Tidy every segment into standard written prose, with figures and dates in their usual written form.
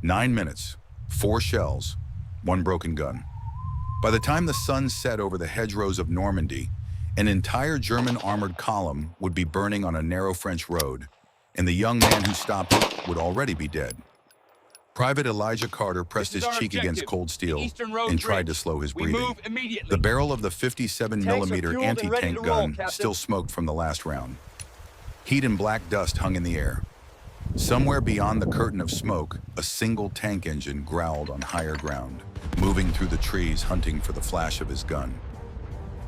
9 minutes, 4 shells, 1 broken gun. By the time the sun set over the hedgerows of Normandy, an entire German armored column would be burning on a narrow French road, and the young man who stopped it would already be dead. Private Elijah Carter pressed his cheek against cold steel and tried to slow his breathing. The barrel of the 57mm anti-tank gun still smoked from the last round. Heat and black dust hung in the air. Somewhere beyond the curtain of smoke, a single tank engine growled on higher ground, moving through the trees hunting for the flash of his gun.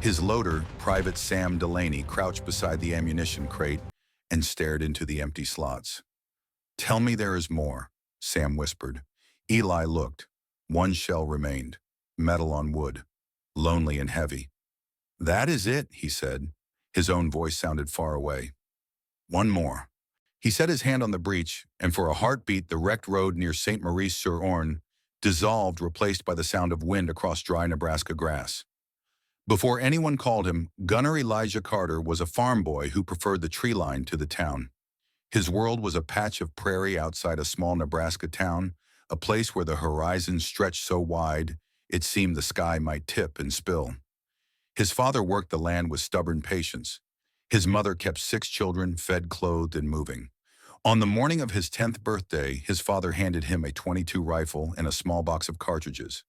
His loader, Private Sam Delaney, crouched beside the ammunition crate and stared into the empty slots. "Tell me there is more," Sam whispered. Eli looked. 1 shell remained, metal on wood, lonely and heavy. "That is it," he said. His own voice sounded far away. "One more." He set his hand on the breech, and for a heartbeat, the wrecked road near St. Maurice-sur-Orne dissolved, replaced by the sound of wind across dry Nebraska grass. Before anyone called him, Gunner Elijah Carter was a farm boy who preferred the tree line to the town. His world was a patch of prairie outside a small Nebraska town, a place where the horizon stretched so wide it seemed the sky might tip and spill. His father worked the land with stubborn patience. His mother kept 6 children, fed, clothed, and moving. On the morning of his 10th birthday, his father handed him a .22 rifle and a small box of cartridges.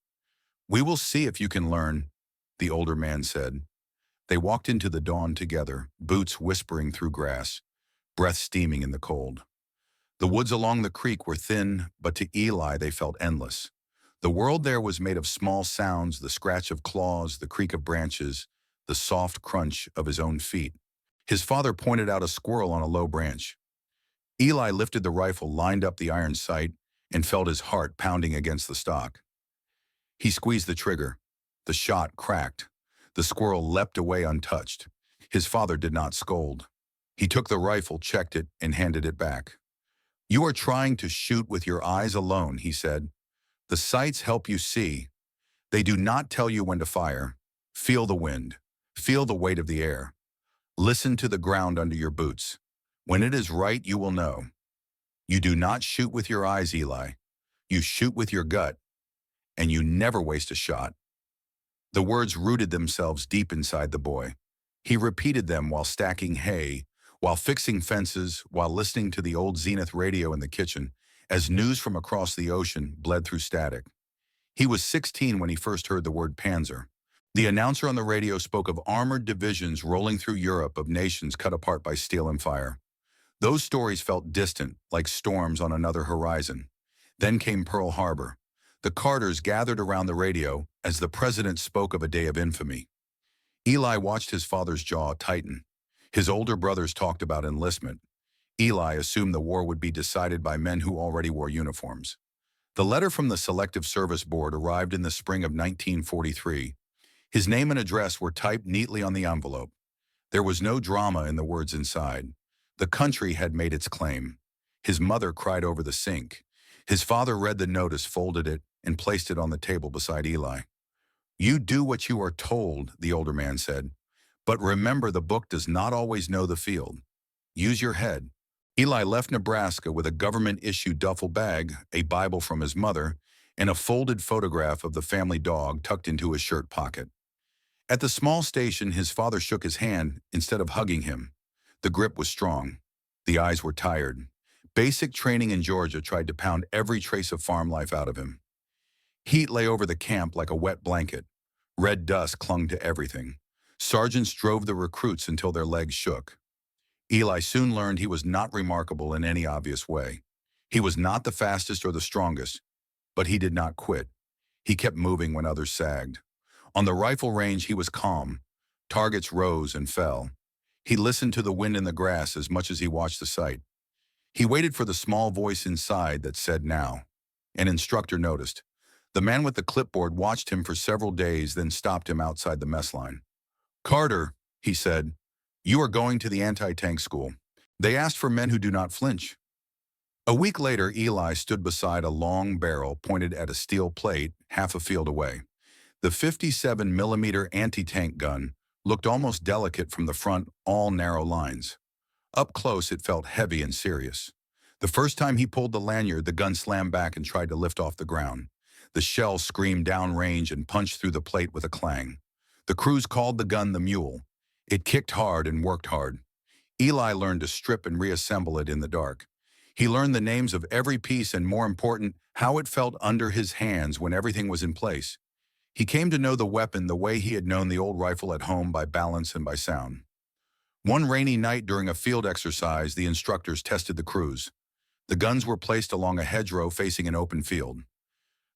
"We will see if you can learn," the older man said. They walked into the dawn together, boots whispering through grass, breath steaming in the cold. The woods along the creek were thin, but to Eli they felt endless. The world there was made of small sounds, the scratch of claws, the creak of branches, the soft crunch of his own feet. His father pointed out a squirrel on a low branch. Eli lifted the rifle, lined up the iron sight, and felt his heart pounding against the stock. He squeezed the trigger. The shot cracked. The squirrel leapt away untouched. His father did not scold. He took the rifle, checked it, and handed it back. "You are trying to shoot with your eyes alone," he said. "The sights help you see. They do not tell you when to fire. Feel the wind. Feel the weight of the air. Listen to the ground under your boots. When it is right, you will know. You do not shoot with your eyes, Eli. You shoot with your gut, and you never waste a shot." The words rooted themselves deep inside the boy. He repeated them while stacking hay, while fixing fences, while listening to the old Zenith radio in the kitchen, as news from across the ocean bled through static. He was 16 when he first heard the word Panzer. The announcer on the radio spoke of armored divisions rolling through Europe, of nations cut apart by steel and fire. Those stories felt distant, like storms on another horizon. Then came Pearl Harbor. The Carters gathered around the radio as the president spoke of a day of infamy. Eli watched his father's jaw tighten. His older brothers talked about enlistment. Eli assumed the war would be decided by men who already wore uniforms. The letter from the Selective Service Board arrived in the spring of 1943. His name and address were typed neatly on the envelope. There was no drama in the words inside. The country had made its claim. His mother cried over the sink. His father read the notice, folded it, and placed it on the table beside Eli. "You do what you are told," the older man said. "But remember, the book does not always know the field. Use your head." Eli left Nebraska with a government-issued duffel bag, a Bible from his mother, and a folded photograph of the family dog tucked into his shirt pocket. At the small station, his father shook his hand instead of hugging him. The grip was strong. The eyes were tired. Basic training in Georgia tried to pound every trace of farm life out of him. Heat lay over the camp like a wet blanket. Red dust clung to everything. Sergeants drove the recruits until their legs shook. Eli soon learned he was not remarkable in any obvious way. He was not the fastest or the strongest, but he did not quit. He kept moving when others sagged. On the rifle range, he was calm. Targets rose and fell. He listened to the wind in the grass as much as he watched the sight. He waited for the small voice inside that said now. An instructor noticed. The man with the clipboard watched him for several days, then stopped him outside the mess line. "Carter," he said, "you are going to the anti-tank school. They asked for men who do not flinch." A week later, Eli stood beside a long barrel pointed at a steel plate half a field away. The 57mm anti-tank gun looked almost delicate from the front, all narrow lines. Up close, it felt heavy and serious. The first time he pulled the lanyard, the gun slammed back and tried to lift off the ground. The shell screamed downrange and punched through the plate with a clang. The crews called the gun the Mule. It kicked hard and worked hard. Eli learned to strip and reassemble it in the dark. He learned the names of every piece and, more important, how it felt under his hands when everything was in place. He came to know the weapon the way he had known the old rifle at home, by balance and by sound. One rainy night during a field exercise, the instructors tested the crews. The guns were placed along a hedgerow facing an open field.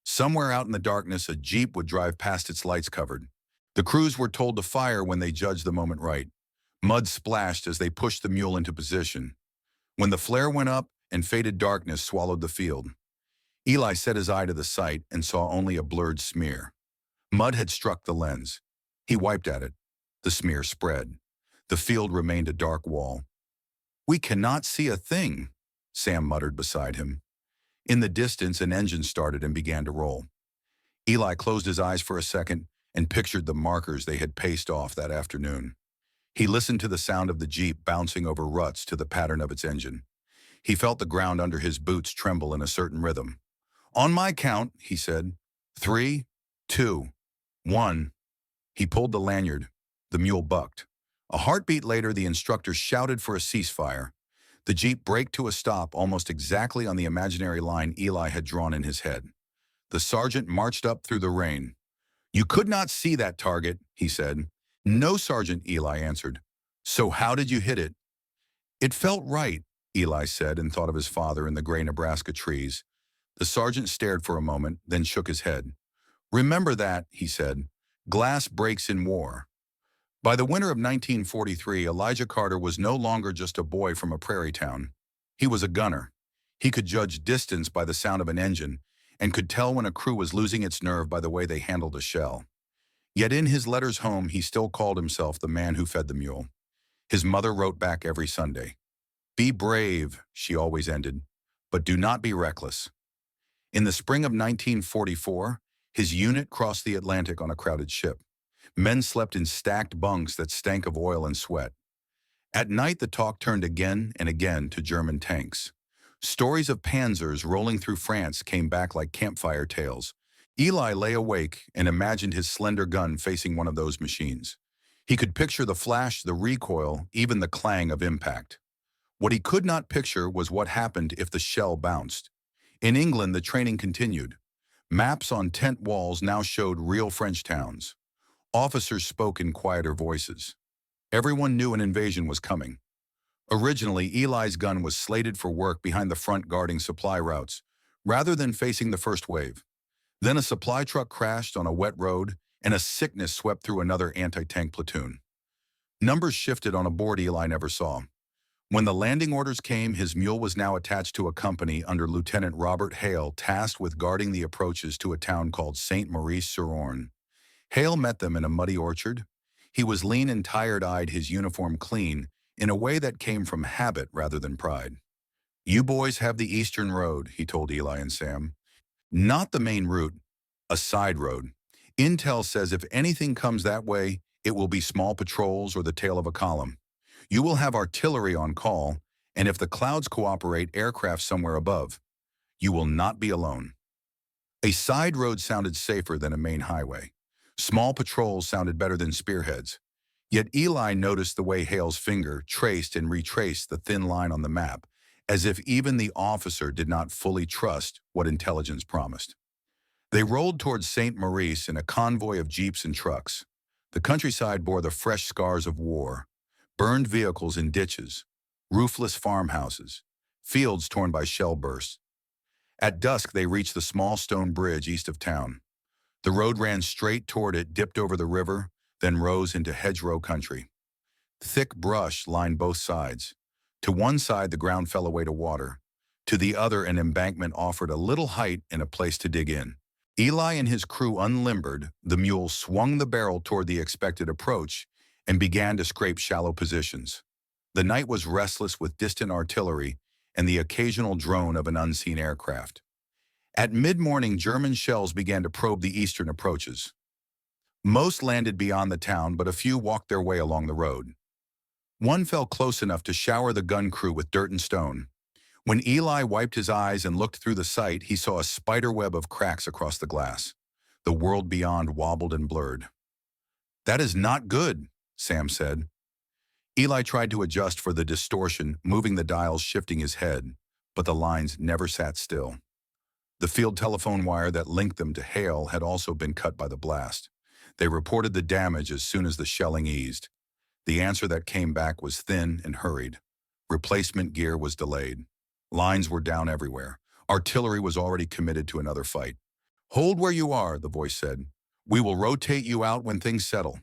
Somewhere out in the darkness, a jeep would drive past, its lights covered. The crews were told to fire when they judged the moment right. Mud splashed as they pushed the mule into position. When the flare went up and faded darkness swallowed the field, Eli set his eye to the sight and saw only a blurred smear. Mud had struck the lens. He wiped at it. The smear spread. The field remained a dark wall. "We cannot see a thing," Sam muttered beside him. In the distance, an engine started and began to roll. Eli closed his eyes for a second and pictured the markers they had paced off that afternoon. He listened to the sound of the jeep bouncing over ruts, to the pattern of its engine. He felt the ground under his boots tremble in a certain rhythm. "On my count," he said. 3, 2, 1. He pulled the lanyard. The mule bucked. A heartbeat later, the instructor shouted for a ceasefire. The jeep braked to a stop almost exactly on the imaginary line Eli had drawn in his head. The sergeant marched up through the rain. "You could not see that target," he said. "No, Sergeant," Eli answered. "So how did you hit it?" "It felt right," Eli said, and thought of his father in the gray Nebraska trees. The sergeant stared for a moment, then shook his head. "Remember that," he said. "Glass breaks in war." By the winter of 1943, Elijah Carter was no longer just a boy from a prairie town. He was a gunner. He could judge distance by the sound of an engine and could tell when a crew was losing its nerve by the way they handled a shell. Yet in his letters home, he still called himself the man who fed the mule. His mother wrote back every Sunday. "Be brave," she always ended, "but do not be reckless." In the spring of 1944, his unit crossed the Atlantic on a crowded ship. Men slept in stacked bunks that stank of oil and sweat. At night, the talk turned again and again to German tanks. Stories of Panzers rolling through France came back like campfire tales. Eli lay awake and imagined his slender gun facing one of those machines. He could picture the flash, the recoil, even the clang of impact. What he could not picture was what happened if the shell bounced. In England, the training continued. Maps on tent walls now showed real French towns. Officers spoke in quieter voices. Everyone knew an invasion was coming. Originally, Eli's gun was slated for work behind the front guarding supply routes, rather than facing the first wave. Then a supply truck crashed on a wet road, and a sickness swept through another anti-tank platoon. Numbers shifted on a board Eli never saw. When the landing orders came, his mule was now attached to a company under Lieutenant Robert Hale, tasked with guarding the approaches to a town called St. Maurice-sur-Orne. Hale met them in a muddy orchard. He was lean and tired-eyed, his uniform clean, in a way that came from habit rather than pride. "You boys have the Eastern Road," he told Eli and Sam. "Not the main route, a side road. Intel says if anything comes that way, it will be small patrols or the tail of a column. You will have artillery on call, and if the clouds cooperate, aircraft somewhere above. You will not be alone." A side road sounded safer than a main highway. Small patrols sounded better than spearheads. Yet Eli noticed the way Hale's finger traced and retraced the thin line on the map, as if even the officer did not fully trust what intelligence promised. They rolled towards St. Maurice in a convoy of jeeps and trucks. The countryside bore the fresh scars of war: burned vehicles in ditches, roofless farmhouses, fields torn by shell bursts. At dusk, they reached the small stone bridge east of town. The road ran straight toward it, dipped over the river, then rose into hedgerow country. Thick brush lined both sides. To one side, the ground fell away to water. To the other, an embankment offered a little height and a place to dig in. Eli and his crew unlimbered, the mule swung the barrel toward the expected approach and began to scrape shallow positions. The night was restless with distant artillery and the occasional drone of an unseen aircraft. At mid-morning, German shells began to probe the eastern approaches. Most landed beyond the town, but a few walked their way along the road. One fell close enough to shower the gun crew with dirt and stone. When Eli wiped his eyes and looked through the sight, he saw a spiderweb of cracks across the glass. The world beyond wobbled and blurred. "That is not good," Sam said. Eli tried to adjust for the distortion, moving the dials, shifting his head, but the lines never sat still. The field telephone wire that linked them to Hale had also been cut by the blast. They reported the damage as soon as the shelling eased. The answer that came back was thin and hurried. Replacement gear was delayed. Lines were down everywhere. Artillery was already committed to another fight. "Hold where you are," the voice said. "We will rotate you out when things settle."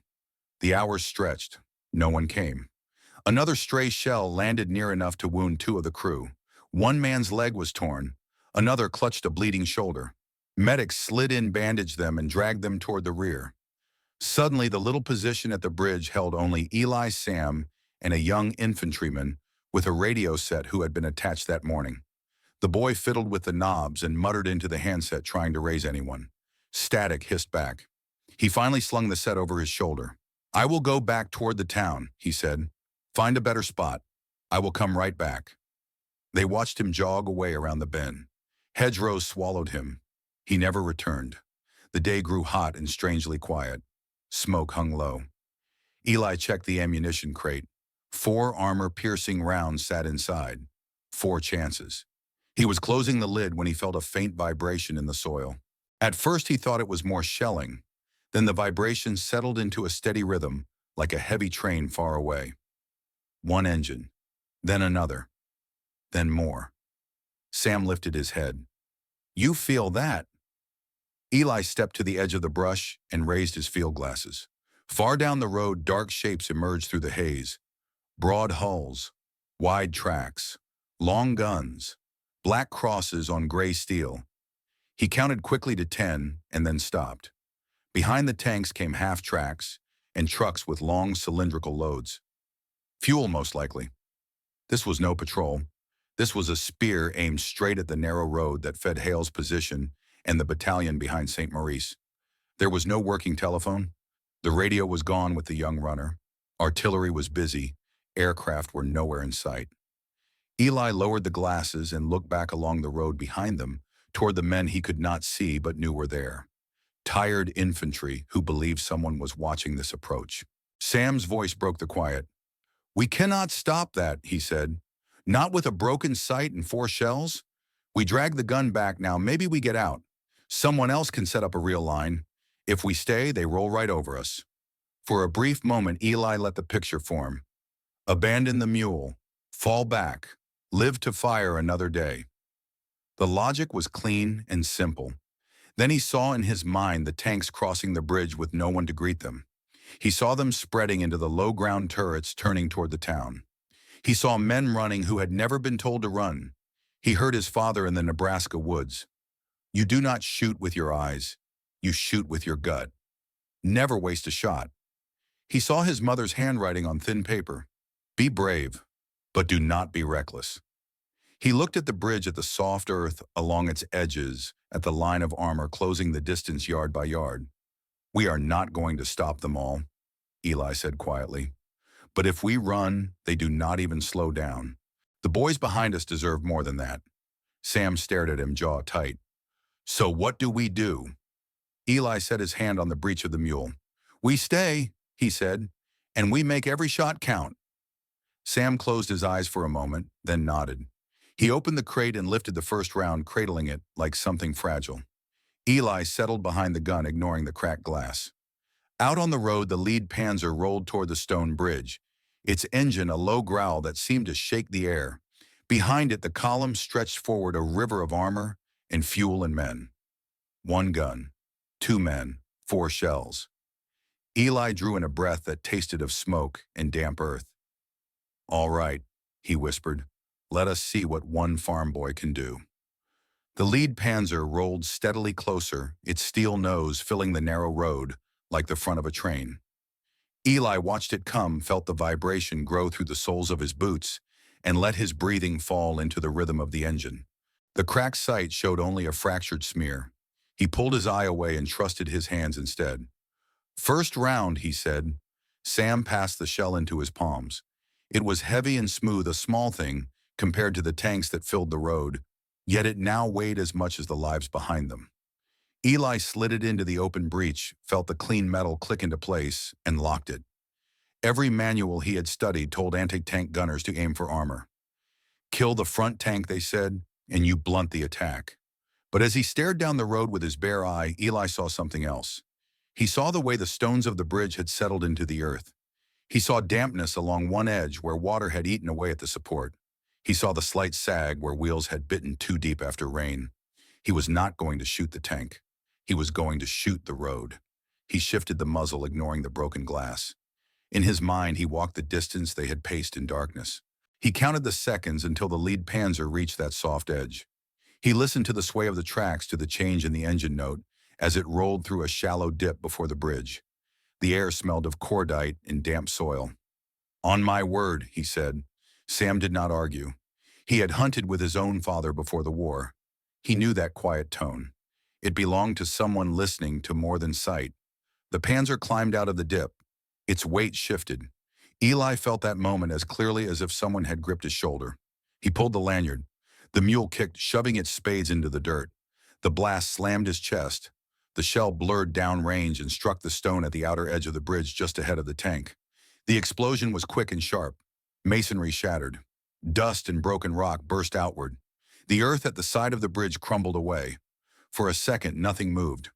The hours stretched. No one came. Another stray shell landed near enough to wound two of the crew. One man's leg was torn. Another clutched a bleeding shoulder. Medics slid in, bandaged them, and dragged them toward the rear. Suddenly, the little position at the bridge held only Eli, Sam, and a young infantryman with a radio set who had been attached that morning. The boy fiddled with the knobs and muttered into the handset, trying to raise anyone. Static hissed back. He finally slung the set over his shoulder. "I will go back toward the town," he said. "Find a better spot. I will come right back." They watched him jog away around the bend. Hedgerows swallowed him. He never returned. The day grew hot and strangely quiet. Smoke hung low. Eli checked the ammunition crate. 4 armor-piercing rounds sat inside. 4 chances. He was closing the lid when he felt a faint vibration in the soil. At first he thought it was more shelling. Then the vibration settled into a steady rhythm, like a heavy train far away. One engine, then another, then more. Sam lifted his head. "You feel that?" Eli stepped to the edge of the brush and raised his field glasses. Far down the road, dark shapes emerged through the haze. Broad hulls, wide tracks, long guns, black crosses on gray steel. He counted quickly to 10 and then stopped. Behind the tanks came half-tracks and trucks with long cylindrical loads. Fuel, most likely. This was no patrol. This was a spear aimed straight at the narrow road that fed Hale's position and the battalion behind St. Maurice. There was no working telephone. The radio was gone with the young runner. Artillery was busy. Aircraft were nowhere in sight. Eli lowered the glasses and looked back along the road behind them, toward the men he could not see but knew were there. Tired infantry who believed someone was watching this approach. Sam's voice broke the quiet. "We cannot stop that," he said. "Not with a broken sight and 4 shells. We drag the gun back now, maybe we get out. Someone else can set up a real line. If we stay, they roll right over us." For a brief moment, Eli let the picture form. Abandon the mule. Fall back. Live to fire another day. The logic was clean and simple. Then he saw in his mind the tanks crossing the bridge with no one to greet them. He saw them spreading into the low-ground turrets turning toward the town. He saw men running who had never been told to run. He heard his father in the Nebraska woods. "You do not shoot with your eyes. You shoot with your gut. Never waste a shot." He saw his mother's handwriting on thin paper. "Be brave, but do not be reckless." He looked at the bridge, at the soft earth along its edges, at the line of armor closing the distance yard by yard. "We are not going to stop them all," Eli said quietly. "But if we run, they do not even slow down. The boys behind us deserve more than that." Sam stared at him, jaw tight. "So what do we do?" Eli set his hand on the breech of the mule. "We stay," he said, "and we make every shot count." Sam closed his eyes for a moment, then nodded. He opened the crate and lifted the first round, cradling it like something fragile. Eli settled behind the gun, ignoring the cracked glass. Out on the road, the lead Panzer rolled toward the stone bridge, its engine a low growl that seemed to shake the air. Behind it, the column stretched forward, a river of armor and fuel and men. 1 gun, 2 men, 4 shells. Eli drew in a breath that tasted of smoke and damp earth. "All right," he whispered. "Let us see what one farm boy can do." The lead Panzer rolled steadily closer, its steel nose filling the narrow road like the front of a train. Eli watched it come, felt the vibration grow through the soles of his boots, and let his breathing fall into the rhythm of the engine. The cracked sight showed only a fractured smear. He pulled his eye away and trusted his hands instead. "First round," he said. Sam passed the shell into his palms. It was heavy and smooth, a small thing, compared to the tanks that filled the road, yet it now weighed as much as the lives behind them. Eli slid it into the open breach, felt the clean metal click into place, and locked it. Every manual he had studied told anti-tank gunners to aim for armor. Kill the front tank, they said, and you blunt the attack. But as he stared down the road with his bare eye, Eli saw something else. He saw the way the stones of the bridge had settled into the earth. He saw dampness along one edge where water had eaten away at the support. He saw the slight sag where wheels had bitten too deep after rain. He was not going to shoot the tank. He was going to shoot the road. He shifted the muzzle, ignoring the broken glass. In his mind, he walked the distance they had paced in darkness. He counted the seconds until the lead Panzer reached that soft edge. He listened to the sway of the tracks, to the change in the engine note as it rolled through a shallow dip before the bridge. The air smelled of cordite and damp soil. "On my word," he said. Sam did not argue. He had hunted with his own father before the war. He knew that quiet tone. It belonged to someone listening to more than sight. The Panzer climbed out of the dip. Its weight shifted. Eli felt that moment as clearly as if someone had gripped his shoulder. He pulled the lanyard. The mule kicked, shoving its spades into the dirt. The blast slammed his chest. The shell blurred downrange and struck the stone at the outer edge of the bridge just ahead of the tank. The explosion was quick and sharp. Masonry shattered. Dust and broken rock burst outward. The earth at the side of the bridge crumbled away. For a second, nothing moved.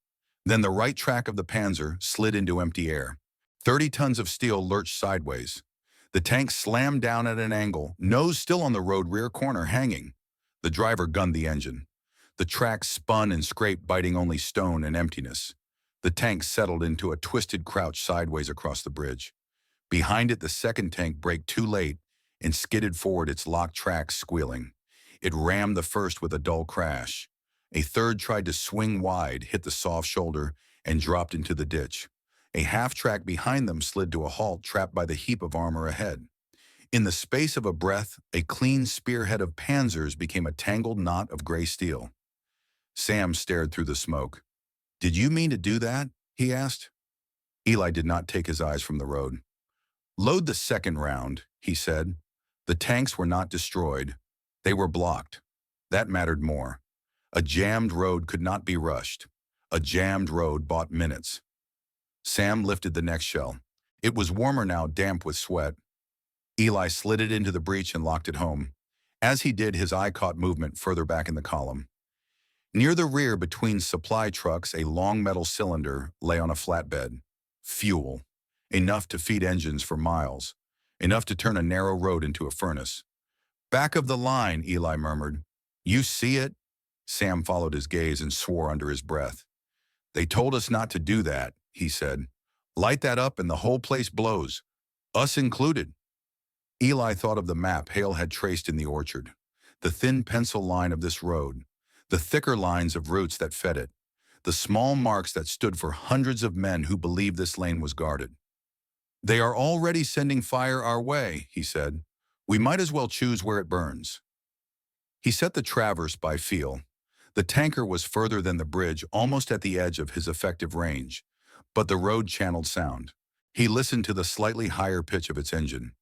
Then the right track of the Panzer slid into empty air. 30 tons of steel lurched sideways. The tank slammed down at an angle, nose still on the road rear corner hanging. The driver gunned the engine. The track spun and scraped, biting only stone and emptiness. The tank settled into a twisted crouch sideways across the bridge. Behind it, the second tank braked too late and skidded forward, its locked tracks squealing. It rammed the first with a dull crash. A third tried to swing wide, hit the soft shoulder, and dropped into the ditch. A half-track behind them slid to a halt, trapped by the heap of armor ahead. In the space of a breath, a clean spearhead of Panzers became a tangled knot of gray steel. Sam stared through the smoke. "Did you mean to do that?" he asked. Eli did not take his eyes from the road. "Load the second round," he said. The tanks were not destroyed. They were blocked. That mattered more. A jammed road could not be rushed. A jammed road bought minutes. Sam lifted the next shell. It was warmer now, damp with sweat. Eli slid it into the breech and locked it home. As he did, his eye caught movement further back in the column. Near the rear, between supply trucks, a long metal cylinder lay on a flatbed. Fuel. Enough to feed engines for miles. Enough to turn a narrow road into a furnace. "Back of the line," Eli murmured. "You see it?" Sam followed his gaze and swore under his breath. "They told us not to do that," he said. "Light that up and the whole place blows. Us included." Eli thought of the map Hale had traced in the orchard. The thin pencil line of this road. The thicker lines of roots that fed it. The small marks that stood for hundreds of men who believed this lane was guarded. "They are already sending fire our way," he said. "We might as well choose where it burns." He set the traverse by feel. The tanker was further than the bridge, almost at the edge of his effective range, but the road channeled sound. He listened to the slightly higher pitch of its engine.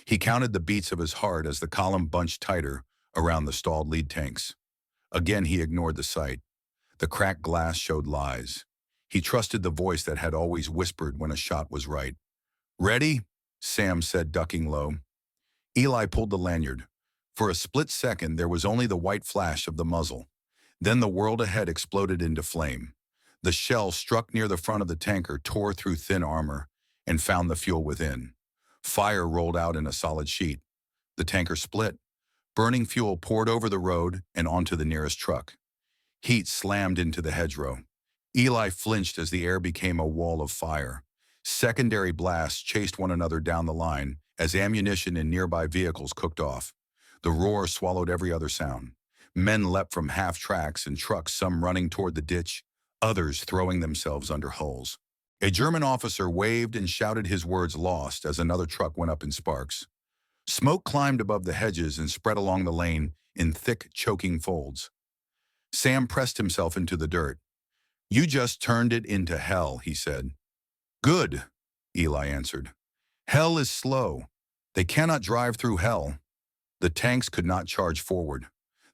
He counted the beats of his heart as the column bunched tighter around the stalled lead tanks. Again, he ignored the sight. The cracked glass showed lies. He trusted the voice that had always whispered when a shot was right. "Ready?" Sam said, ducking low. Eli pulled the lanyard. For a split second, there was only the white flash of the muzzle. Then the world ahead exploded into flame. The shell struck near the front of the tanker, tore through thin armor, and found the fuel within. Fire rolled out in a solid sheet. The tanker split. Burning fuel poured over the road and onto the nearest truck. Heat slammed into the hedgerow. Eli flinched as the air became a wall of fire. Secondary blasts chased one another down the line as ammunition in nearby vehicles cooked off. The roar swallowed every other sound. Men leapt from half-tracks and trucks, some running toward the ditch, others throwing themselves under hulls. A German officer waved and shouted his words lost as another truck went up in sparks. Smoke climbed above the hedges and spread along the lane in thick, choking folds. Sam pressed himself into the dirt. "You just turned it into hell," he said. "Good," Eli answered. "Hell is slow. They cannot drive through hell." The tanks could not charge forward.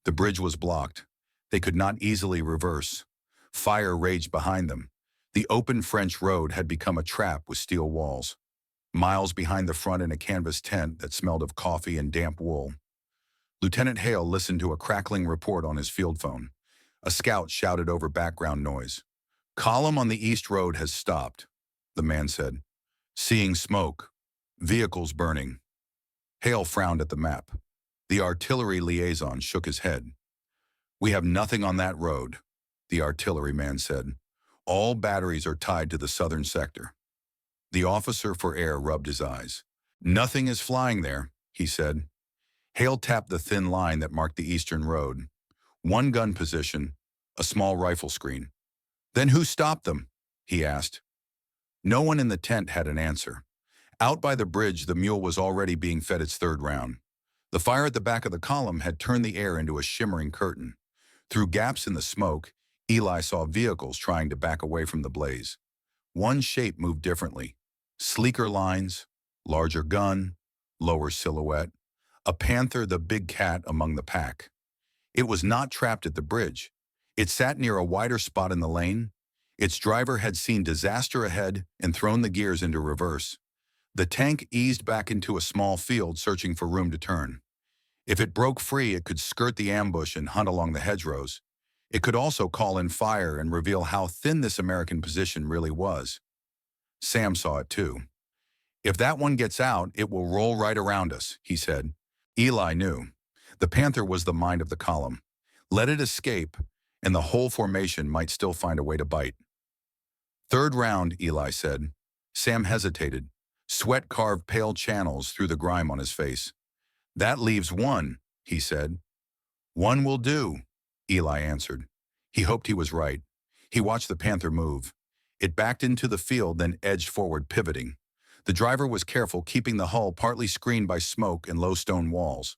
The bridge was blocked. They could not easily reverse. Fire raged behind them. The open French road had become a trap with steel walls. Miles behind the front in a canvas tent that smelled of coffee and damp wool. Lieutenant Hale listened to a crackling report on his field phone. A scout shouted over background noise. "Column on the east road has stopped," the man said. "Seeing smoke. Vehicles burning." Hale frowned at the map. The artillery liaison shook his head. "We have nothing on that road," the artilleryman said. "All batteries are tied to the southern sector." The officer for air rubbed his eyes. "Nothing is flying there," he said. Hale tapped the thin line that marked the eastern road. One gun position, a small rifle screen. "Then who stopped them?" he asked. No one in the tent had an answer. Out by the bridge, the mule was already being fed its third round. The fire at the back of the column had turned the air into a shimmering curtain. Through gaps in the smoke, Eli saw vehicles trying to back away from the blaze. One shape moved differently. Sleeker lines, larger gun, lower silhouette. A panther, the big cat among the pack. It was not trapped at the bridge. It sat near a wider spot in the lane. Its driver had seen disaster ahead and thrown the gears into reverse. The tank eased back into a small field, searching for room to turn. If it broke free, it could skirt the ambush and hunt along the hedgerows. It could also call in fire and reveal how thin this American position really was. Sam saw it too. "If that one gets out, it will roll right around us," he said. Eli knew. The panther was the mind of the column. Let it escape, and the whole formation might still find a way to bite. "Third round," Eli said. Sam hesitated. Sweat carved pale channels through the grime on his face. "That leaves one," he said. "One will do," Eli answered. He hoped he was right. He watched the panther move. It backed into the field, then edged forward, pivoting. The driver was careful, keeping the hull partly screened by smoke and low stone walls.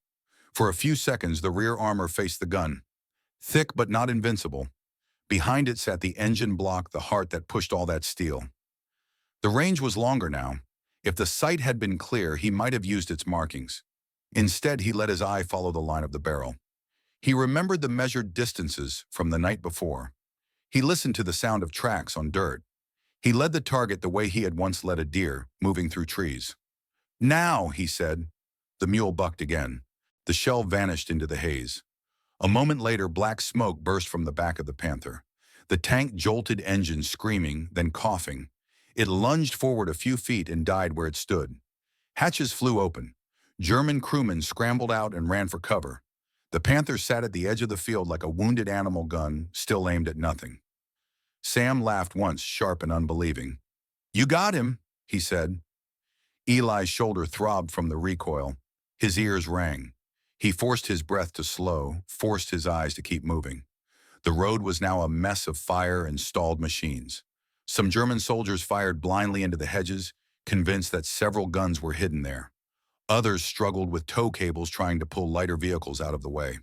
For a few seconds, the rear armor faced the gun. Thick but not invincible. Behind it sat the engine block, the heart that pushed all that steel. The range was longer now. If the sight had been clear, he might have used its markings. Instead, he let his eye follow the line of the barrel. He remembered the measured distances from the night before. He listened to the sound of tracks on dirt. He led the target the way he had once led a deer, moving through trees. "Now," he said. The mule bucked again. The shell vanished into the haze. A moment later, black smoke burst from the back of the panther. The tank jolted, engine screaming, then coughing. It lunged forward a few feet and died where it stood. Hatches flew open. German crewmen scrambled out and ran for cover. The panther sat at the edge of the field like a wounded animal, gun still aimed at nothing. Sam laughed once, sharp and unbelieving. "You got him," he said. Eli's shoulder throbbed from the recoil. His ears rang. He forced his breath to slow, forced his eyes to keep moving. The road was now a mess of fire and stalled machines. Some German soldiers fired blindly into the hedges, convinced that several guns were hidden there. Others struggled with tow cables, trying to pull lighter vehicles out of the way.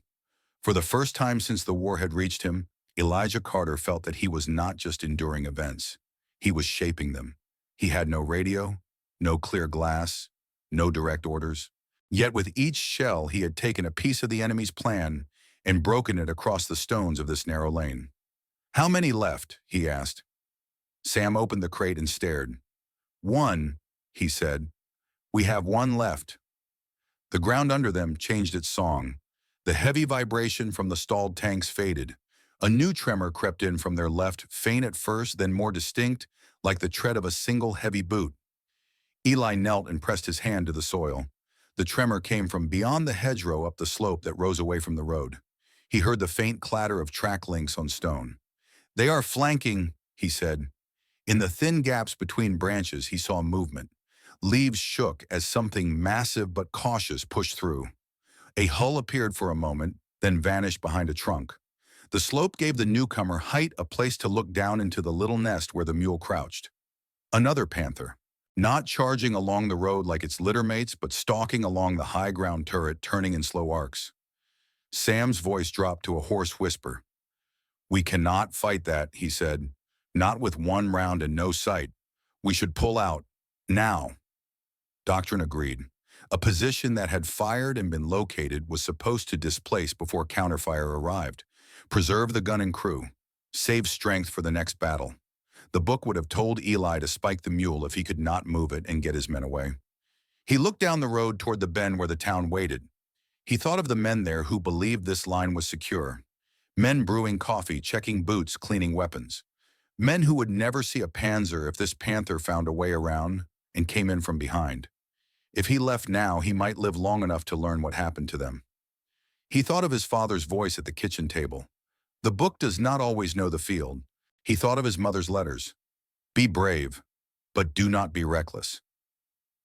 For the first time since the war had reached him, Elijah Carter felt that he was not just enduring events. He was shaping them. He had no radio, no clear glass, no direct orders. Yet with each shell, he had taken a piece of the enemy's plan and broken it across the stones of this narrow lane. "How many left?" he asked. Sam opened the crate and stared. "One," he said. "We have one left." The ground under them changed its song. The heavy vibration from the stalled tanks faded. A new tremor crept in from their left, faint at first, then more distinct, like the tread of a single heavy boot. Eli knelt and pressed his hand to the soil. The tremor came from beyond the hedgerow up the slope that rose away from the road. He heard the faint clatter of track links on stone. "They are flanking," he said. In the thin gaps between branches, he saw movement. Leaves shook as something massive but cautious pushed through. A hull appeared for a moment, then vanished behind a trunk. The slope gave the newcomer height, a place to look down into the little nest where the mule crouched. Another panther, not charging along the road like its littermates, but stalking along the high ground turret, turning in slow arcs. Sam's voice dropped to a hoarse whisper. "We cannot fight that," he said. "Not with one round and no sight. We should pull out. Now." Doctrine agreed. A position that had fired and been located was supposed to displace before counterfire arrived, preserve the gun and crew, save strength for the next battle. The book would have told Eli to spike the mule if he could not move it and get his men away. He looked down the road toward the bend where the town waited. He thought of the men there who believed this line was secure. Men brewing coffee, checking boots, cleaning weapons. Men who would never see a Panzer if this Panther found a way around and came in from behind. If he left now, he might live long enough to learn what happened to them. He thought of his father's voice at the kitchen table. The book does not always know the field. He thought of his mother's letters. Be brave, but do not be reckless.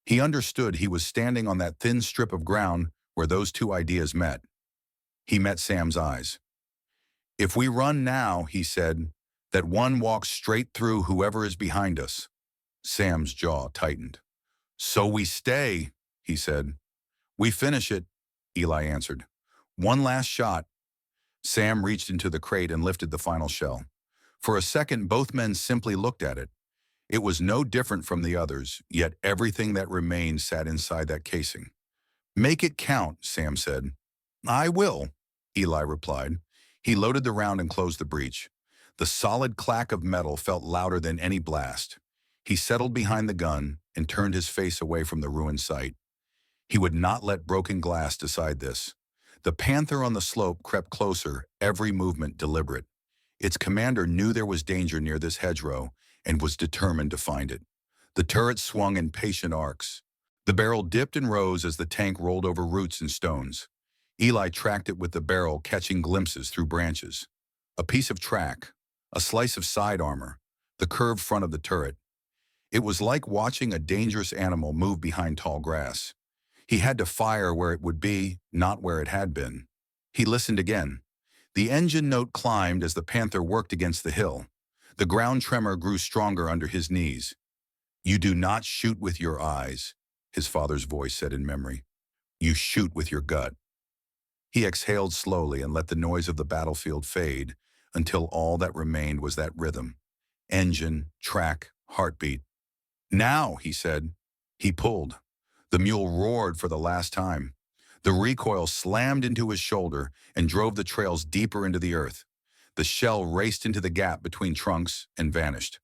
He understood he was standing on that thin strip of ground where those two ideas met. He met Sam's eyes. If we run now, he said, that one walks straight through whoever is behind us. Sam's jaw tightened. So we stay, he said. We finish it, Eli answered. One last shot. Sam reached into the crate and lifted the final shell. For a second, both men simply looked at it. It was no different from the others, yet everything that remained sat inside that casing. Make it count, Sam said. I will, Eli replied. He loaded the round and closed the breech. The solid clack of metal felt louder than any blast. He settled behind the gun and turned his face away from the ruined site. He would not let broken glass decide this. The Panther on the slope crept closer, every movement deliberate. Its commander knew there was danger near this hedgerow and was determined to find it. The turret swung in patient arcs. The barrel dipped and rose as the tank rolled over roots and stones. Eli tracked it with the barrel, catching glimpses through branches. A piece of track, a slice of side armor, the curved front of the turret. It was like watching a dangerous animal move behind tall grass. He had to fire where it would be, not where it had been. He listened again. The engine note climbed as the Panther worked against the hill. The ground tremor grew stronger under his knees. You do not shoot with your eyes, his father's voice said in memory. You shoot with your gut. He exhaled slowly and let the noise of the battlefield fade until all that remained was that rhythm. Engine, track, heartbeat. Now, he said. He pulled. The mule roared for the last time. The recoil slammed into his shoulder and drove the trails deeper into the earth. The shell raced into the gap between trunks and vanished.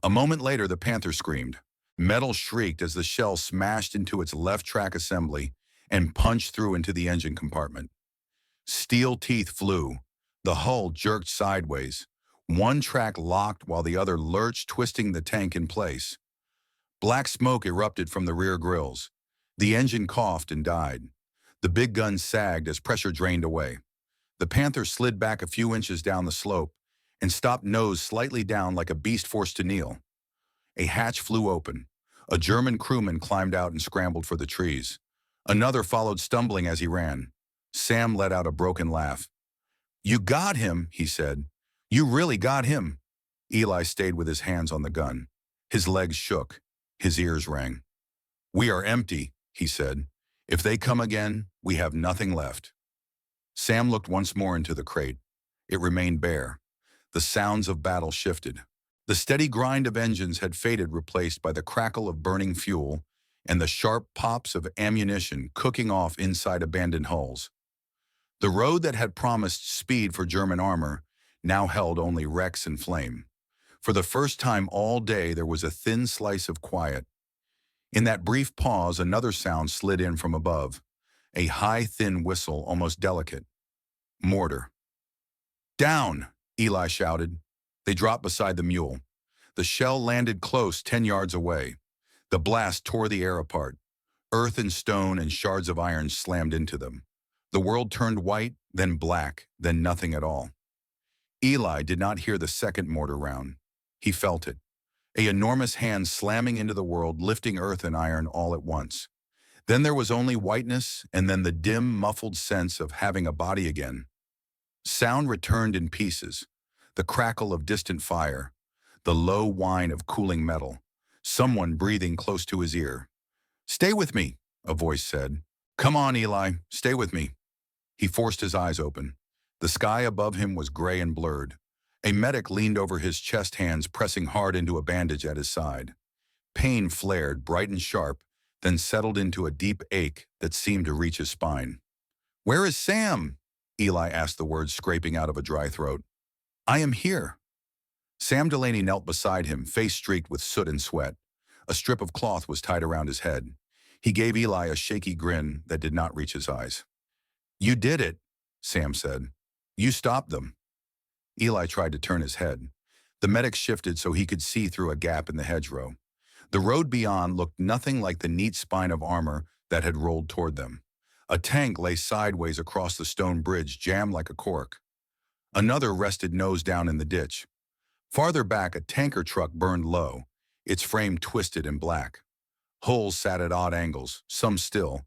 A moment later, the Panther screamed. Metal shrieked as the shell smashed into its left track assembly and punched through into the engine compartment. Steel teeth flew. The hull jerked sideways. One track locked while the other lurched, twisting the tank in place. Black smoke erupted from the rear grills. The engine coughed and died. The big gun sagged as pressure drained away. The Panther slid back a few inches down the slope and stopped nose slightly down like a beast forced to kneel. A hatch flew open. A German crewman climbed out and scrambled for the trees. Another followed, stumbling as he ran. Sam let out a broken laugh. You got him, he said. You really got him. Eli stayed with his hands on the gun. His legs shook. His ears rang. We are empty, he said. If they come again, we have nothing left. Sam looked once more into the crate. It remained bare. The sounds of battle shifted. The steady grind of engines had faded, replaced by the crackle of burning fuel and the sharp pops of ammunition cooking off inside abandoned hulls. The road that had promised speed for German armor now held only wrecks and flame. For the first time all day, there was a thin slice of quiet. In that brief pause, another sound slid in from above, a high, thin whistle, almost delicate. Mortar. Down, Eli shouted. They dropped beside the mule. The shell landed close, 10 yards away. The blast tore the air apart. Earth and stone and shards of iron slammed into them. The world turned white, then black, then nothing at all. Eli did not hear the second mortar round. He felt it. An enormous hand slamming into the world, lifting earth and iron all at once. Then there was only whiteness, and then the dim, muffled sense of having a body again. Sound returned in pieces. The crackle of distant fire. The low whine of cooling metal. Someone breathing close to his ear. Stay with me, a voice said. Come on, Eli, stay with me. He forced his eyes open. The sky above him was gray and blurred. A medic leaned over his chest, hands pressing hard into a bandage at his side. Pain flared, bright and sharp, then settled into a deep ache that seemed to reach his spine. "Where is Sam?" Eli asked, the words scraping out of a dry throat. "I am here." Sam Delaney knelt beside him, face streaked with soot and sweat. A strip of cloth was tied around his head. He gave Eli a shaky grin that did not reach his eyes. "You did it," Sam said. "You stopped them." Eli tried to turn his head. The medic shifted so he could see through a gap in the hedgerow. The road beyond looked nothing like the neat spine of armor that had rolled toward them. A tank lay sideways across the stone bridge, jammed like a cork. Another rested nose down in the ditch. Farther back, a tanker truck burned low, its frame twisted and black. Holes sat at odd angles, some still,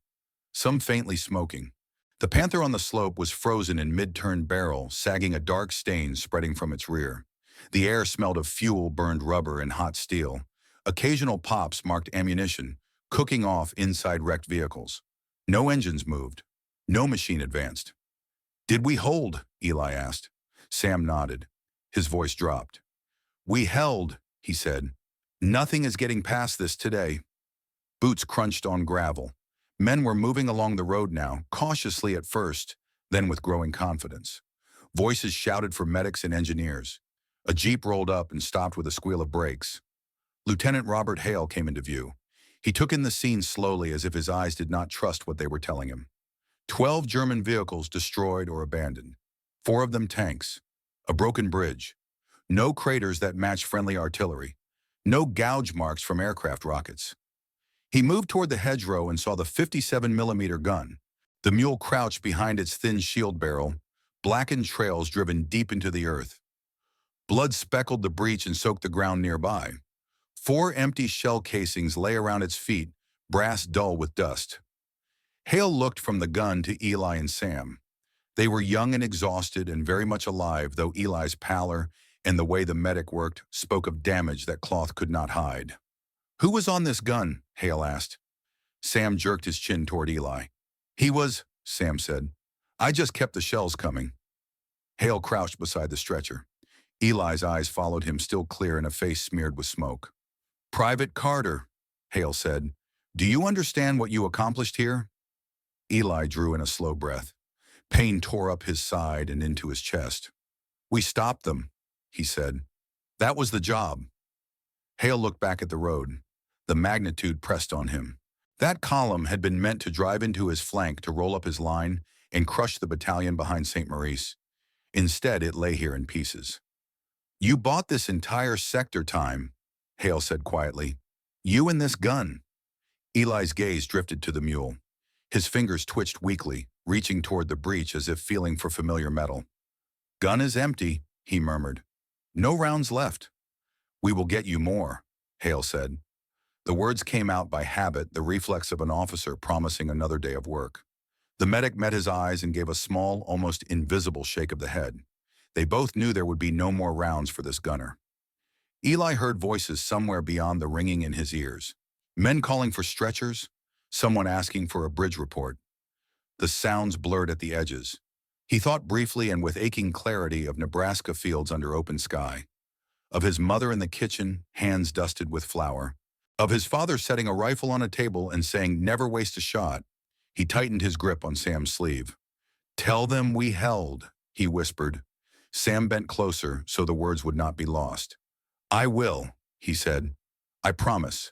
some faintly smoking. The Panther on the slope was frozen in mid-turned barrel, sagging, a dark stain spreading from its rear. The air smelled of fuel, burned rubber, and hot steel. Occasional pops marked ammunition, cooking off inside wrecked vehicles. No engines moved. No machine advanced. "Did we hold?" Eli asked. Sam nodded. His voice dropped. "We held," he said. "Nothing is getting past this today." Boots crunched on gravel. Men were moving along the road now, cautiously at first, then with growing confidence. Voices shouted for medics and engineers. A jeep rolled up and stopped with a squeal of brakes. Lieutenant Robert Hale came into view. He took in the scene slowly, as if his eyes did not trust what they were telling him. 12 German vehicles destroyed or abandoned. 4 of them tanks. A broken bridge. No craters that matched friendly artillery. No gouge marks from aircraft rockets. He moved toward the hedgerow and saw the 57mm gun. The mule crouched behind its thin shield barrel, blackened trails driven deep into the earth. Blood speckled the breach and soaked the ground nearby. 4 empty shell casings lay around its feet, brass dull with dust. Hale looked from the gun to Eli and Sam. They were young and exhausted and very much alive, though Eli's pallor and the way the medic worked spoke of damage that cloth could not hide. "Who was on this gun?" Hale asked. Sam jerked his chin toward Eli. "He was," Sam said. "I just kept the shells coming." Hale crouched beside the stretcher. Eli's eyes followed him, still clear, in a face smeared with smoke. "Private Carter," Hale said. "Do you understand what you accomplished here?" Eli drew in a slow breath. Pain tore up his side and into his chest. "We stopped them," he said. "That was the job." Hale looked back at the road. The magnitude pressed on him. That column had been meant to drive into his flank, to roll up his line and crush the battalion behind St. Maurice. Instead, it lay here in pieces. "You bought this entire sector time," Hale said quietly. "You and this gun." Eli's gaze drifted to the mule. His fingers twitched weakly, reaching toward the breech as if feeling for familiar metal. "Gun is empty," he murmured. "No rounds left." "We will get you more," Hale said. The words came out by habit, the reflex of an officer promising another day of work. The medic met his eyes and gave a small, almost invisible shake of the head. They both knew there would be no more rounds for this gunner. Eli heard voices somewhere beyond the ringing in his ears. Men calling for stretchers, someone asking for a bridge report. The sounds blurred at the edges. He thought briefly and with aching clarity of Nebraska fields under open sky, of his mother in the kitchen, hands dusted with flour, of his father setting a rifle on a table and saying, "Never waste a shot." He tightened his grip on Sam's sleeve. "Tell them we held," he whispered. Sam bent closer so the words would not be lost. "I will," he said. "I promise."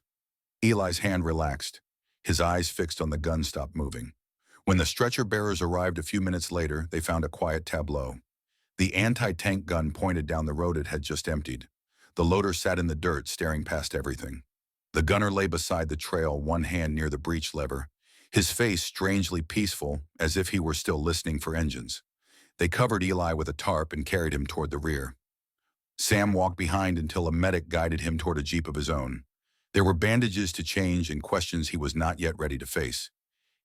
Eli's hand relaxed. His eyes fixed on the gun stopped moving. When the stretcher bearers arrived a few minutes later, they found a quiet tableau. The anti-tank gun pointed down the road it had just emptied. The loader sat in the dirt, staring past everything. The gunner lay beside the trail, one hand near the breech lever, his face strangely peaceful, as if he were still listening for engines. They covered Eli with a tarp and carried him toward the rear. Sam walked behind until a medic guided him toward a jeep of his own. There were bandages to change and questions he was not yet ready to face.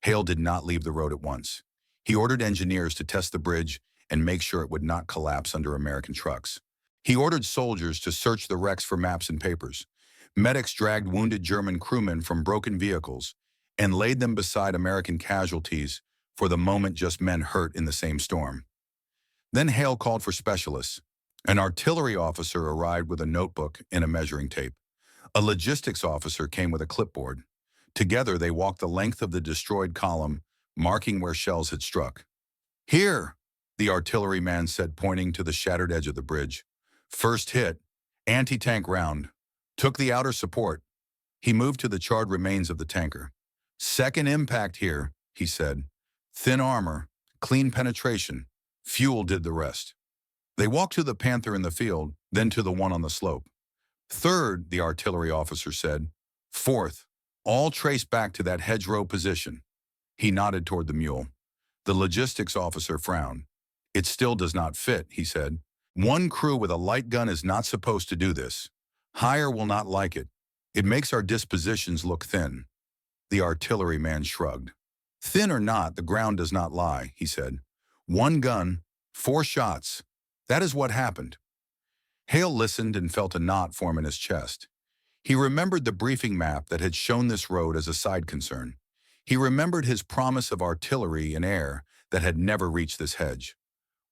Hale did not leave the road at once. He ordered engineers to test the bridge and make sure it would not collapse under American trucks. He ordered soldiers to search the wrecks for maps and papers. Medics dragged wounded German crewmen from broken vehicles and laid them beside American casualties, for the moment just men hurt in the same storm. Then Hale called for specialists. An artillery officer arrived with a notebook and a measuring tape. A logistics officer came with a clipboard. Together they walked the length of the destroyed column, marking where shells had struck. "Here," the artilleryman said, pointing to the shattered edge of the bridge. "First hit, anti-tank round. Took the outer support." He moved to the charred remains of the tanker. "Second impact here," he said. "Thin armor, clean penetration. Fuel did the rest." They walked to the Panther in the field, then to the one on the slope. "Third," the artillery officer said. "Fourth, all traced back to that hedgerow position." He nodded toward the mule. The logistics officer frowned. "It still does not fit," he said. "One crew with a light gun is not supposed to do this. Higher will not like it. It makes our dispositions look thin." The artilleryman shrugged. "Thin or not, the ground does not lie," he said. "One gun, 4 shots. That is what happened." Hale listened and felt a knot form in his chest. He remembered the briefing map that had shown this road as a side concern. He remembered his promise of artillery and air that had never reached this hedge.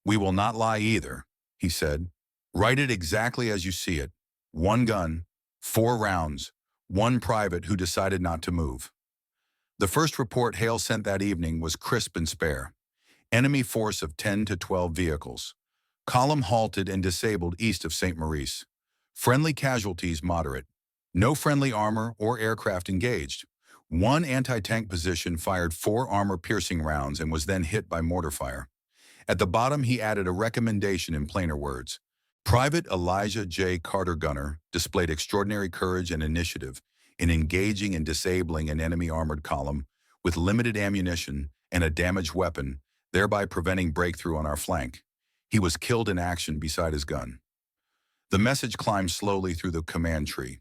"We will not lie either," he said. "Write it exactly as you see it. 1 gun, 4 rounds, 1 private who decided not to move." The first report Hale sent that evening was crisp and spare. Enemy force of 10 to 12 vehicles. Column halted and disabled east of St. Maurice. Friendly casualties moderate. No friendly armor or aircraft engaged. 1 anti-tank position fired 4 armor-piercing rounds and was then hit by mortar fire. At the bottom, he added a recommendation in plainer words. Private Elijah J. Carter Gunner displayed extraordinary courage and initiative in engaging and disabling an enemy armored column with limited ammunition and a damaged weapon, thereby preventing breakthrough on our flank. He was killed in action beside his gun. The message climbed slowly through the command tree.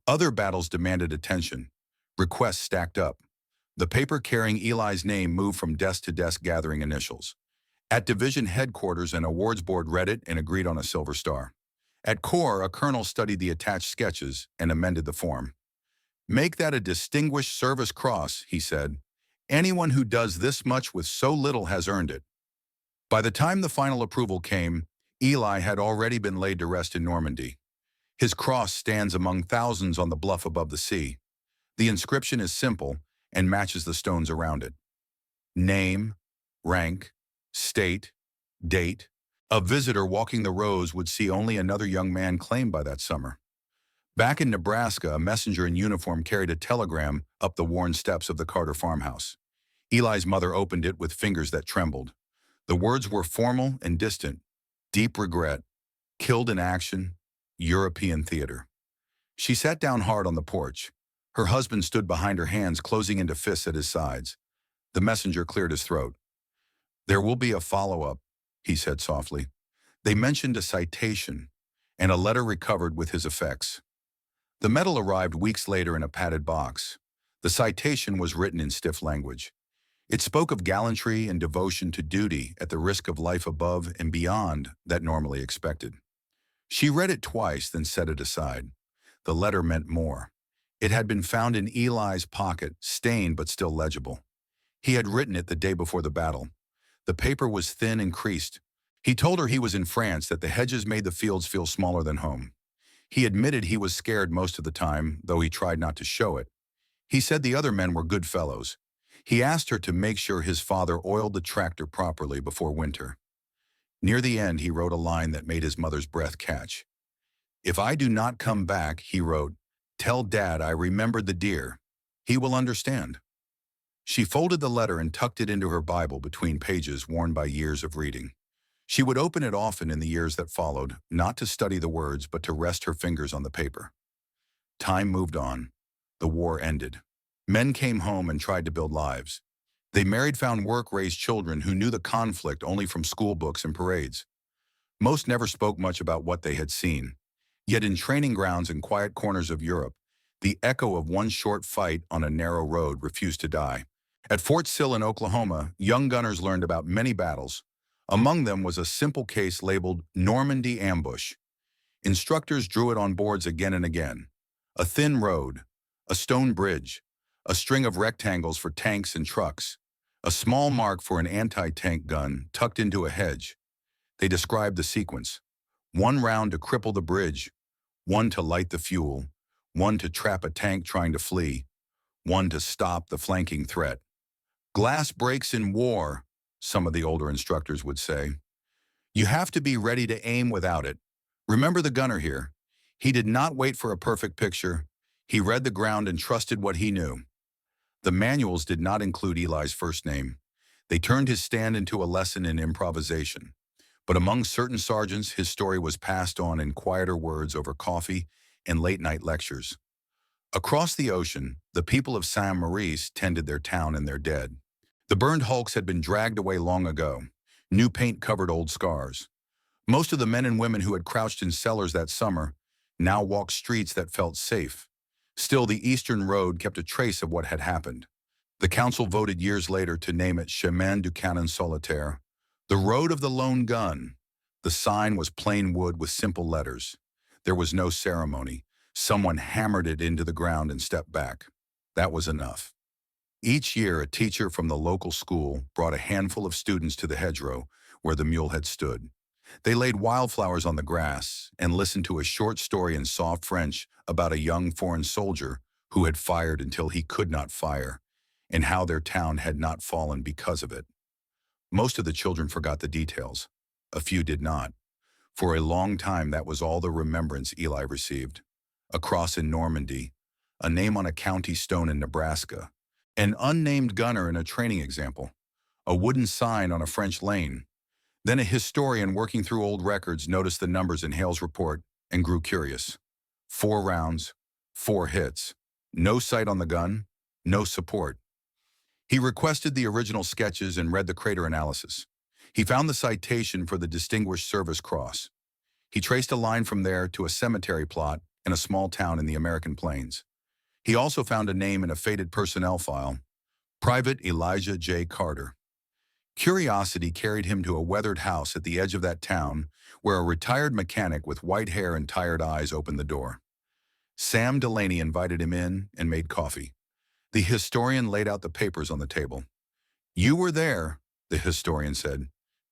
Other battles demanded attention. Requests stacked up. The paper carrying Eli's name moved from desk to desk gathering initials. At division headquarters, an awards board read it and agreed on a silver star. At Corps, a colonel studied the attached sketches and amended the form. "Make that a Distinguished Service Cross," he said. "Anyone who does this much with so little has earned it." By the time the final approval came, Eli had already been laid to rest in Normandy. His cross stands among thousands on the bluff above the sea. The inscription is simple and matches the stones around it. Name, rank, state, date. A visitor walking the rows would see only another young man claimed by that summer. Back in Nebraska, a messenger in uniform carried a telegram up the worn steps of the Carter farmhouse. Eli's mother opened it with fingers that trembled. The words were formal and distant. Deep regret. Killed in action. European theater. She sat down hard on the porch. Her husband stood behind her, hands closing into fists at his sides. The messenger cleared his throat. "There will be a follow-up," he said softly. They mentioned a citation and a letter recovered with his effects. The medal arrived weeks later in a padded box. The citation was written in stiff language. It spoke of gallantry and devotion to duty at the risk of life above and beyond that normally expected. She read it twice, then set it aside. The letter meant more. It had been found in Eli's pocket, stained but still legible. He had written it the day before the battle. The paper was thin and creased. He told her he was in France, that the hedges made the fields feel smaller than home. He admitted he was scared most of the time, though he tried not to show it. He said the other men were good fellows. He asked her to make sure his father oiled the tractor properly before winter. Near the end, he wrote a line that made his mother's breath catch. "If I do not come back," he wrote, "tell Dad I remembered the deer. He will understand." She folded the letter and tucked it into her Bible between pages worn by years of reading. She would open it often in the years that followed, not to study the words, but to rest her fingers on the paper. Time moved on. The war ended. Men came home and tried to build lives. They married, found work, raised children who knew the conflict only from school books and parades. Most never spoke much about what they had seen. Yet in training grounds and quiet corners of Europe, the echo of one short fight on a narrow road refused to die. At Fort Sill in Oklahoma, young gunners learned about many battles. Among them was a simple case labeled Normandy Ambush. Instructors drew it on boards again and again. A thin road, a stone bridge, a string of rectangles for tanks and trucks, a small mark for an anti-tank gun tucked into a hedge. They described the sequence. 1 round to cripple the bridge, 1 to light the fuel, 1 to trap a tank trying to flee, one to stop the flanking threat. Glass breaks in war, some of the older instructors would say. You have to be ready to aim without it. Remember the gunner here. He did not wait for a perfect picture. He read the ground and trusted what he knew. The manuals did not include Eli's first name. They turned his stand into a lesson in improvisation. But among certain sergeants, his story was passed on in quieter words over coffee and late-night lectures. Across the ocean, the people of Saint-Maurice tended their town and their dead. The burned hulks had been dragged away long ago. New paint covered old scars. Most of the men and women who had crouched in cellars that summer now walked streets that felt safe. Still, the Eastern Road kept a trace of what had happened. The council voted years later to name it Chemin du Canon Solitaire, the Road of the Lone Gun. The sign was plain wood with simple letters. There was no ceremony. Someone hammered it into the ground and stepped back. That was enough. Each year, a teacher from the local school brought a handful of students to the hedgerow where the mule had stood. They laid wildflowers on the grass and listened to a short story in soft French about a young foreign soldier who had fired until he could not fire, and how their town had not fallen because of it. Most of the children forgot the details. A few did not. For a long time, that was all the remembrance Eli received. A cross in Normandy, a name on a county stone in Nebraska, an unnamed gunner in a training example, a wooden sign on a French lane. Then a historian working through old records noticed the numbers in Hale's report and grew curious. 4 rounds, 4 hits, no sight on the gun, no support. He requested the original sketches and read the crater analysis. He found the citation for the Distinguished Service Cross. He traced a line from there to a cemetery plot in a small town in the American Plains. He also found a name in a faded personnel file, Private Elijah J. Carter. Curiosity carried him to a weathered house at the edge of that town where a retired mechanic with white hair and tired eyes opened the door. Sam Delaney invited him in and made coffee. The historian laid out the papers on the table. "You were there," the historian said.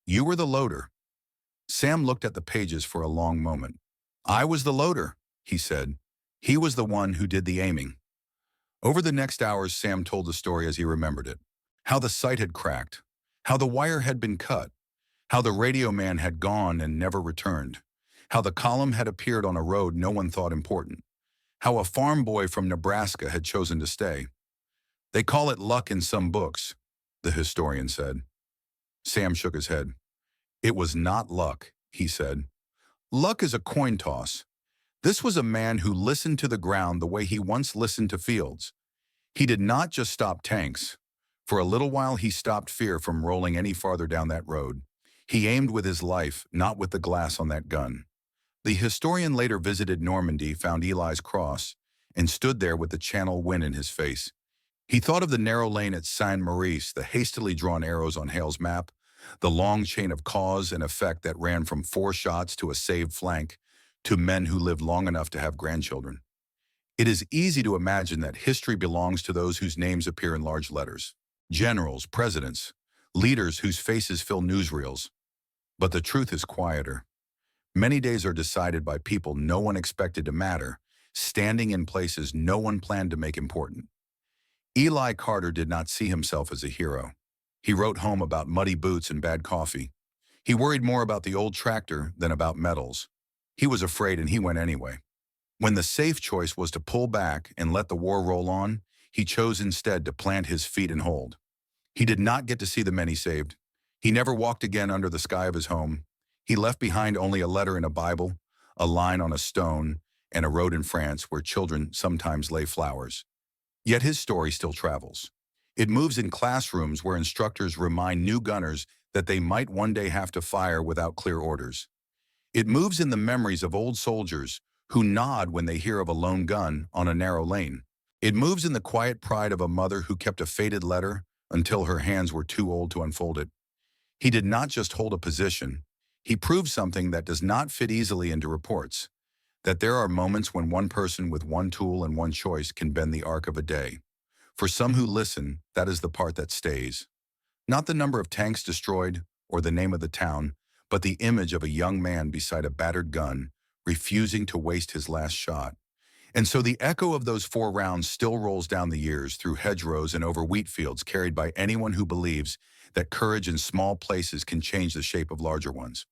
"You were the loader." Sam looked at the pages for a long moment. "I was the loader," he said. "He was the one who did the aiming." Over the next hours, Sam told the story as he remembered it. How the sight had cracked, how the wire had been cut, how the radio man had gone and never returned, how the column had appeared on a road no one thought important, how a farm boy from Nebraska had chosen to stay. "They call it luck in some books," the historian said. Sam shook his head. "It was not luck," he said. "Luck is a coin toss. This was a man who listened to the ground the way he once listened to fields. He did not just stop tanks. For a little while he stopped fear from rolling any farther down that road. He aimed with his life, not with the glass on that gun." The historian later visited Normandy, found Eli's cross, and stood there with the Channel wind in his face. He thought of the narrow lane at Saint-Maurice, the hastily drawn arrows on Hale's map, the long chain of cause and effect that ran from 4 shots to a saved flank to men who lived long enough to have grandchildren. It is easy to imagine that history belongs to those whose names appear in large letters. Generals, presidents, leaders whose faces fill newsreels. But the truth is quieter. Many days are decided by people no one expected to matter, standing in places no one planned to make important. Eli Carter did not see himself as a hero. He wrote home about muddy boots and bad coffee. He worried more about the old tractor than about medals. He was afraid and he went anyway. When the safe choice was to pull back and let the war roll on, he chose instead to plant his feet and hold. He did not get to see the men he saved. He never walked again under the sky of his home. He left behind only a letter in a Bible, a line on a stone, and a road in France where children sometimes lay flowers. Yet his story still travels. It moves in classrooms where instructors remind new gunners that they might one day have to fire without clear orders. It moves in the memories of old soldiers who nod when they hear of a lone gun on a narrow lane. It moves in the quiet pride of a mother who kept a faded letter until her hands were too old to unfold it. He did not just hold a position. He proved something that does not fit easily into reports, that there are moments when one person with one tool and one choice can bend the arc of a day. For some who listen, that is the part that stays. Not the number of tanks destroyed or the name of the town, but the image of a young man beside a battered gun, refusing to waste his last shot. And so the echo of those 4 rounds still rolls down the years through hedgerows and over wheat fields, carried by anyone who believes that courage in small places can change the shape of larger ones.